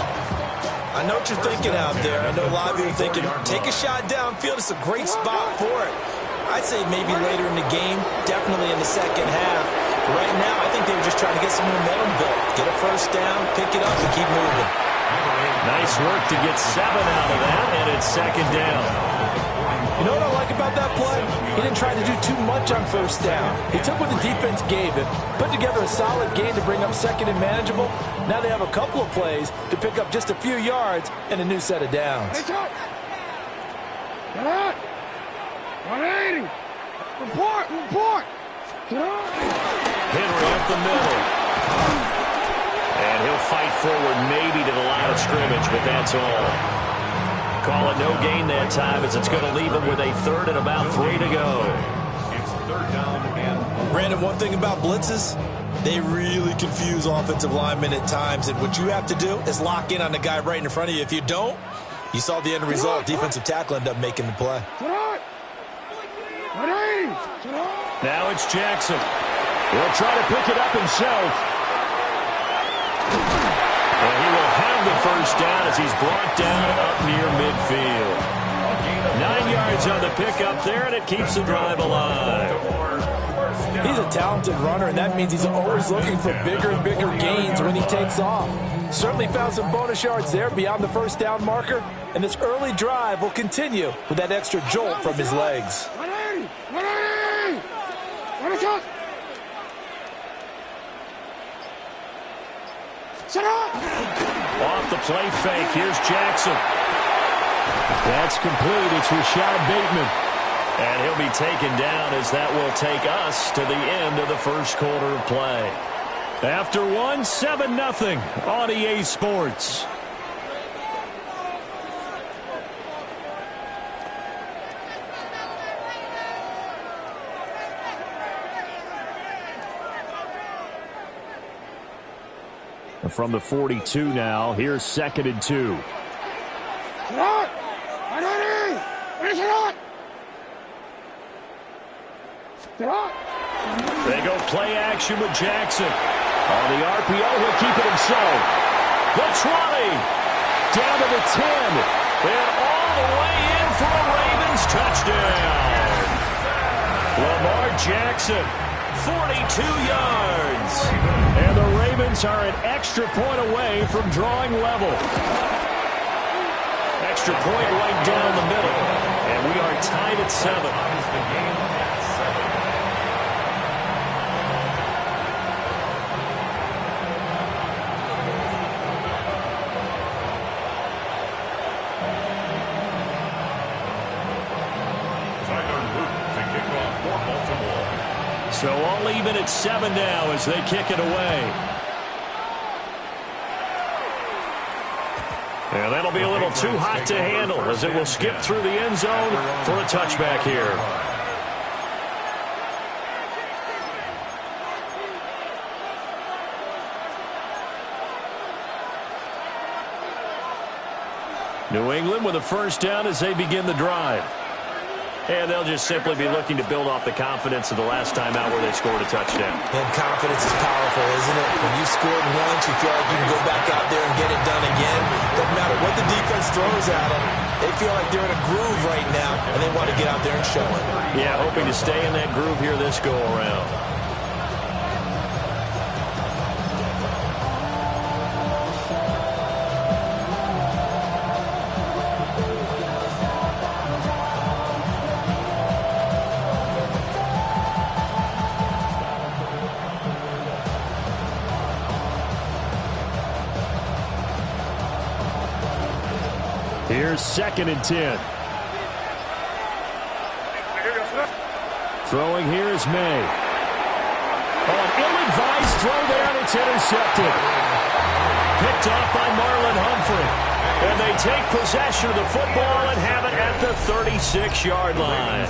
I know what you're thinking out there. I know a lot of you are thinking, take a shot downfield. It's a great spot for it. I'd say maybe later in the game, definitely in the second half. But right now, I think they were just trying to get some momentum built. Get a first down, pick it up, and keep moving. Nice work to get 7 out of that, and it's second down. You know what I like about that play? He didn't try to do too much on first down. He took what the defense gave him, put together a solid game to bring up second and manageable. Now they have a couple of plays to pick up just a few yards and a new set of downs. Get out! 180! Report! Get out! Henry up the middle. And he'll fight forward maybe to the line of scrimmage, but that's all. Call it no gain that time as it's going to leave him with a third and about 3 to go. It's third down and Brandon, one thing about blitzes, they really confuse offensive linemen at times, and what you have to do is lock in on the guy right in front of you. If you don't, you saw the end result. Defensive tackle ended up making the play. Now it's Jackson. He'll try to pick it up himself. And he will have the first down as he's brought down up near midfield. 9 yards on the pickup there, and it keeps the drive alive. He's a talented runner, and that means he's always looking for bigger and bigger gains when he takes off. Certainly found some bonus yards there beyond the first down marker, and this early drive will continue with that extra jolt from his legs. Off the play fake, here's Jackson. That's complete. It's Rashad Bateman. And he'll be taken down as that will take us to the end of the first quarter of play. After 7-0 on EA Sports. From the 42 now, here's 2nd and 2. They go play action with Jackson. On the RPO, he'll keep it himself. The 20, down to the 10, and all the way in for a Ravens touchdown. Lamar Jackson, 42 yards. And the Ravens are an extra point away from drawing level. Extra point right down the middle. And we are tied at 7. So all even at 7 now as they kick it away. And that'll be a little too hot to handle as it will skip through the end zone for a touchback here. New England with a first down as they begin the drive. And they'll just simply be looking to build off the confidence of the last time out where they scored a touchdown. And confidence is powerful, isn't it? When you scored once, you feel like you can go back out there and get it done again. Doesn't matter what the defense throws at them. They feel like they're in a groove right now, and they want to get out there and show it. Yeah, hoping to stay in that groove here this go-around. Here's 2nd and 10. Throwing here is May. Oh, an ill-advised throw there, and it's intercepted. Picked off by Marlon Humphrey. And they take possession of the football and have it at the 36-yard line.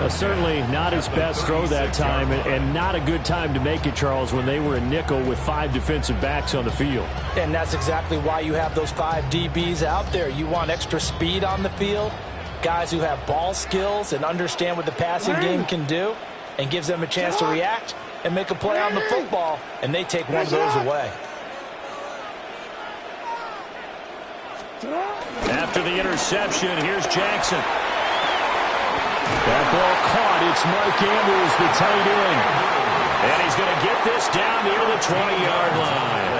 Certainly not his best throw that time, and not a good time to make it, Charles, when they were in nickel with 5 defensive backs on the field. And that's exactly why you have those 5 DBs out there. You want extra speed on the field, guys who have ball skills and understand what the passing game can do, and gives them a chance to react and make a play on the football, and they take one of those away. After the interception, here's Jackson. That ball caught. It's Mark Andrews, the tight end. And he's going to get this down near the 20-yard line.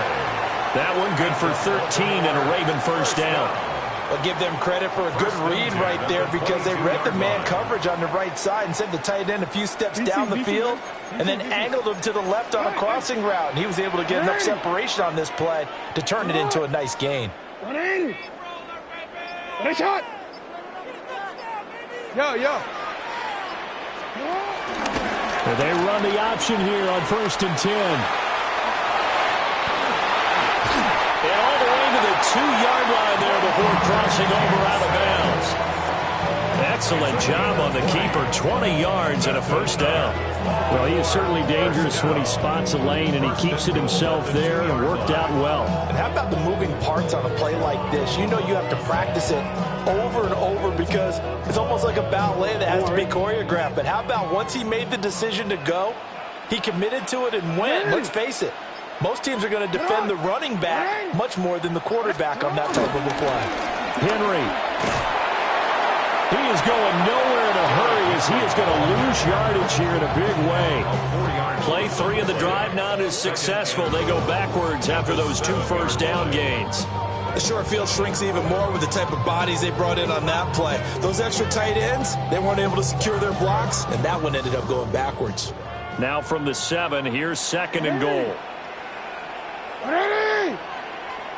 That one good for 13 and a Raven first down. I'll give them credit for a good read right there, because they read the man coverage on the right side and sent the tight end a few steps down the field and then angled him to the left on a crossing route. And he was able to get enough separation on this play to turn it into a nice gain. Nice shot. Yo. Well, they run the option here on 1st and 10. And all the way to the 2-yard line there before crossing over out of bounds. Excellent job on the keeper. 20 yards and a first down. Well, he is certainly dangerous when he spots a lane, and he keeps it himself there, and worked out well. And how about the moving parts on a play like this? You know you have to practice it over and over, because it's almost like a ballet that has to be choreographed. But how about once he made the decision to go, he committed to it and went. Let's face it, most teams are going to defend the running back much more than the quarterback on that type of a play. Henry. He is going nowhere in a hurry, as he is going to lose yardage here in a big way. Play 3 of the drive not as successful. They go backwards after those 2 first down gains. The short field shrinks even more with the type of bodies they brought in on that play. Those extra tight ends, they weren't able to secure their blocks, and that one ended up going backwards. Now from the 7, here's 2nd and goal.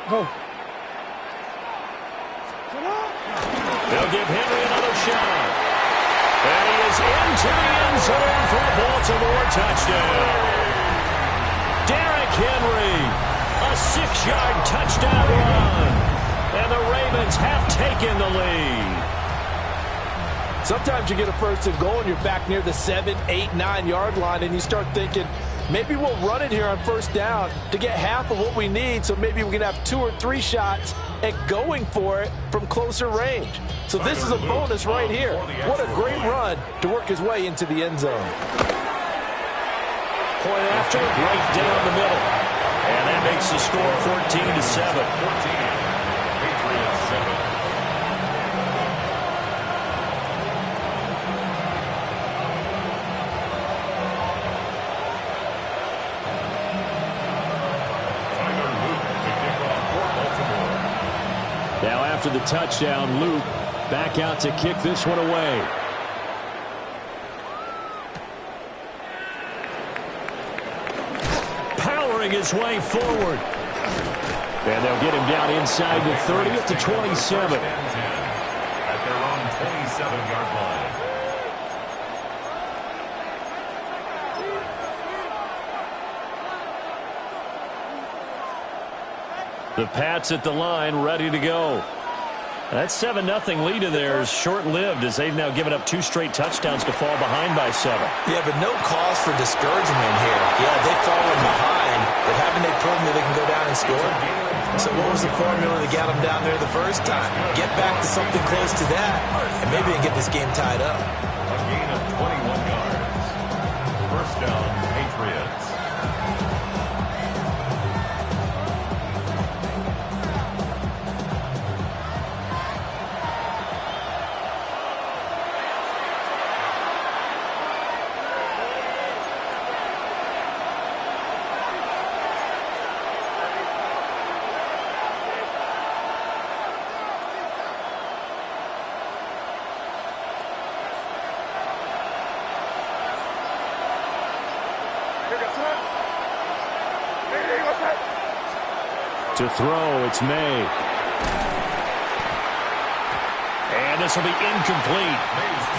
Go. They'll give Henry another shot. And he is into the end zone for a Baltimore touchdown. Derrick Henry, a 6-yard touchdown run. And the Ravens have taken the lead. Sometimes you get a 1st and goal and you're back near the 7, 8, 9-yard line, and you start thinking, maybe we'll run it here on 1st down to get half of what we need, so maybe we can have 2 or 3 shots at going for it from closer range. So this is a bonus right here. What a great run to work his way into the end zone. Point after, right down the middle. And that makes the score 14-7. 14. Patriots 7. Now after the touchdown, Luke back out to kick this one away. Powering his way forward. And they'll get him down inside the 30 at the 27. At their own 27-yard line. The Pats at the line, ready to go. That 7-0 lead of theirs short-lived, as they've now given up 2 straight touchdowns to fall behind by 7. Yeah, but no cause for discouragement here. Yeah, they've fallen behind, but haven't they proven that they can go down and score? So what was the formula to get them down there the first time? Get back to something close to that, and maybe they can get this game tied up. A gain of 21 yards. First down, Patriots. To throw, it's May. And this will be incomplete.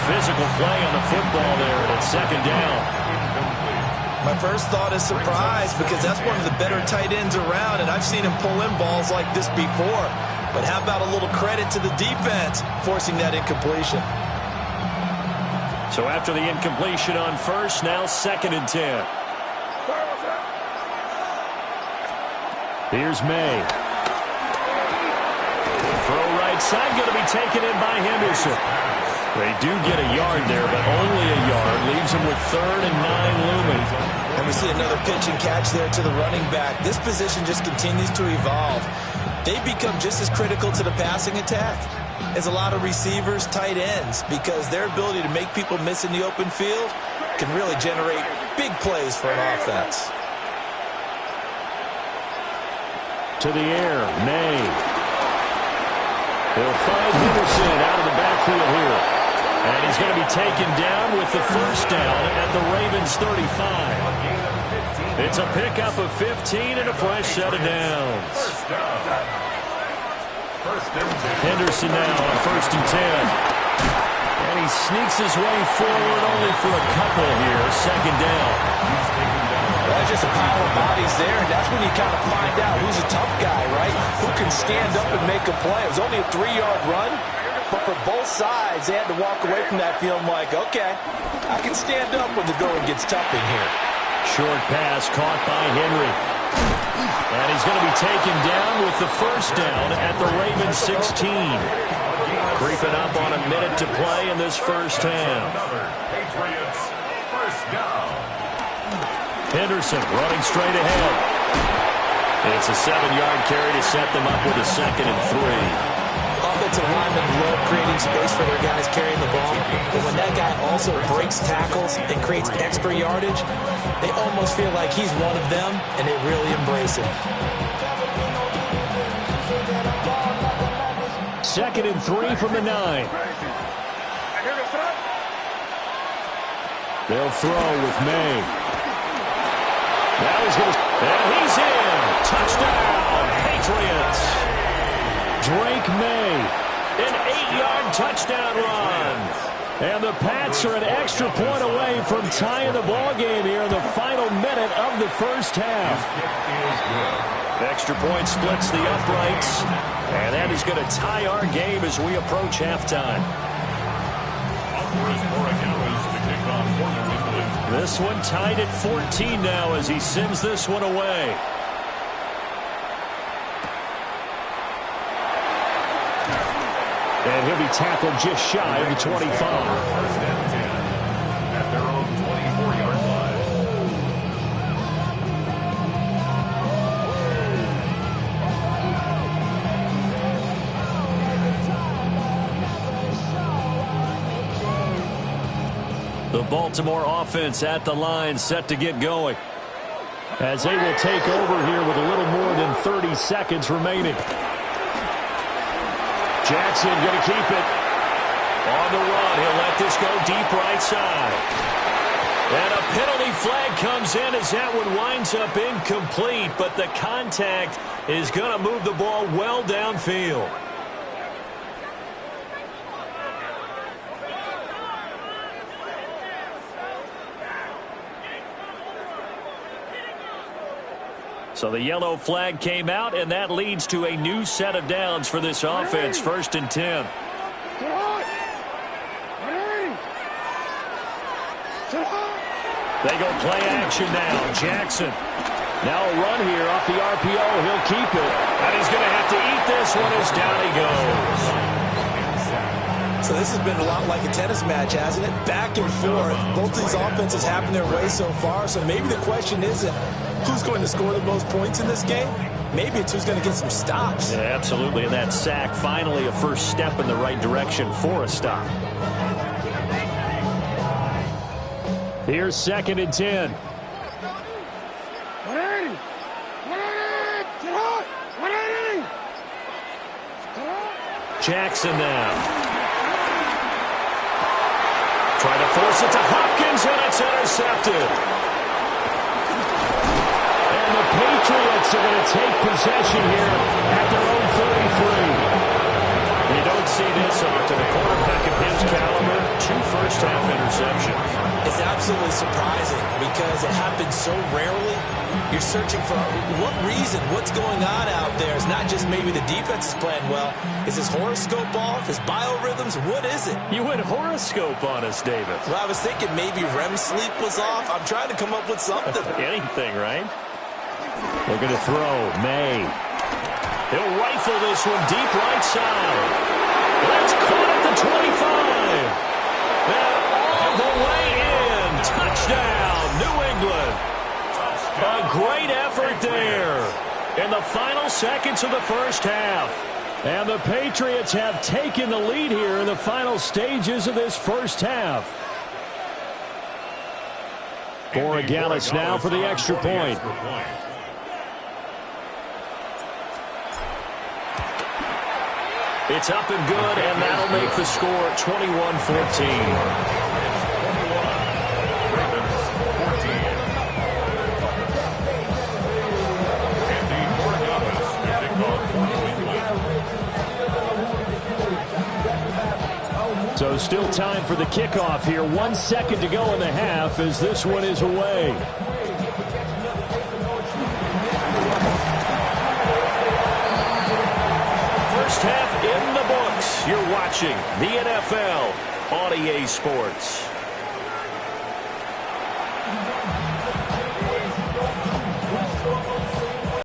Physical play on the football there, and it's second down. My first thought is surprise because that's one of the better tight ends around, and I've seen him pull in balls like this before. But how about a little credit to the defense forcing that incompletion? So after the incompletion on first, now second and 10. Here's May. Throw right side, going to be taken in by Henderson. They do get a yard there, but only a yard. Leaves them with 3rd and 9 looming. And we see another pitch and catch there to the running back. This position just continues to evolve. They become just as critical to the passing attack as a lot of receivers, tight ends, because their ability to make people miss in the open field can really generate big plays for an offense. To the air, May. He'll find Henderson out of the backfield here. And he's going to be taken down with the first down at the Ravens 35. It's a pickup of 15 and a fresh set of downs. Henderson now on 1st and 10. And he sneaks his way forward only for a couple here. Second down. That's just a pile of bodies there, and that's when you kind of find out who's a tough guy, right? Who can stand up and make a play. It was only a 3-yard run, but for both sides, they had to walk away from that feeling like, okay, I can stand up when the going gets tough in here. Short pass caught by Henry. And he's going to be taken down with the first down at the Ravens 16. Creeping up on a minute to play in this first half. Patriots, first down. Henderson running straight ahead. It's a 7-yard carry to set them up with a 2nd and 3. Offensive linemen love creating space for their guys carrying the ball, but when that guy also breaks tackles and creates extra yardage, they almost feel like he's one of them, and they really embrace him. 2nd and 3 from the 9. They'll throw with May. Now he's going to, and he's in. Touchdown, Patriots. Drake May, an 8-yard touchdown run. And the Pats are an extra point away from tying the ball game here in the final minute of the first half. Extra point splits the uprights, and that is going to tie our game as we approach halftime. This one tied at 14 now as he sends this one away. And he'll be tackled just shy of the 25. First and 10 at their own 24-yard line. The Baltimore offense at the line set to get going, as they will take over here with a little more than 30 seconds remaining. Jackson going to keep it. On the run, he'll let this go deep right side. And a penalty flag comes in as that one winds up incomplete, but the contact is going to move the ball well downfield. So the yellow flag came out, and that leads to a new set of downs for this offense. 1st and 10. They go play action now. Jackson. Now a run here off the RPO. He'll keep it. And he's going to have to eat this one as down he goes. So this has been a lot like a tennis match, hasn't it? Back and forth. Both these offenses having their way so far. So maybe the question isn't who's going to score the most points in this game. Maybe it's who's going to get some stops. Yeah, absolutely. And that sack, finally a first step in the right direction for a stop. Here's 2nd and 10. Jackson now. Trying to force it to Hopkins, and it's intercepted. And the Patriots are going to take possession here at their own 33. You don't see this often. The quarterback absolutely surprising because it happens so rarely. You're searching for what reason, what's going on out there. It's not just maybe the defense is playing well. Is his horoscope off? His biorhythms? What is it? You went horoscope on us, David. Well, I was thinking maybe REM sleep was off. I'm trying to come up with something. Anything, right? Looking to throw. May. He'll rifle this one deep right side. That's caught at the 25. And all the way in. Touchdown, New England. A great effort there in the final seconds of the first half. And the Patriots have taken the lead here in the final stages of this first half. Borregales now for the extra point. It's up and good, and that'll make the score 21-14. So still time for the kickoff here. 1 second to go in the half as this one is away. First half in the books. You're watching the NFL on EA Sports.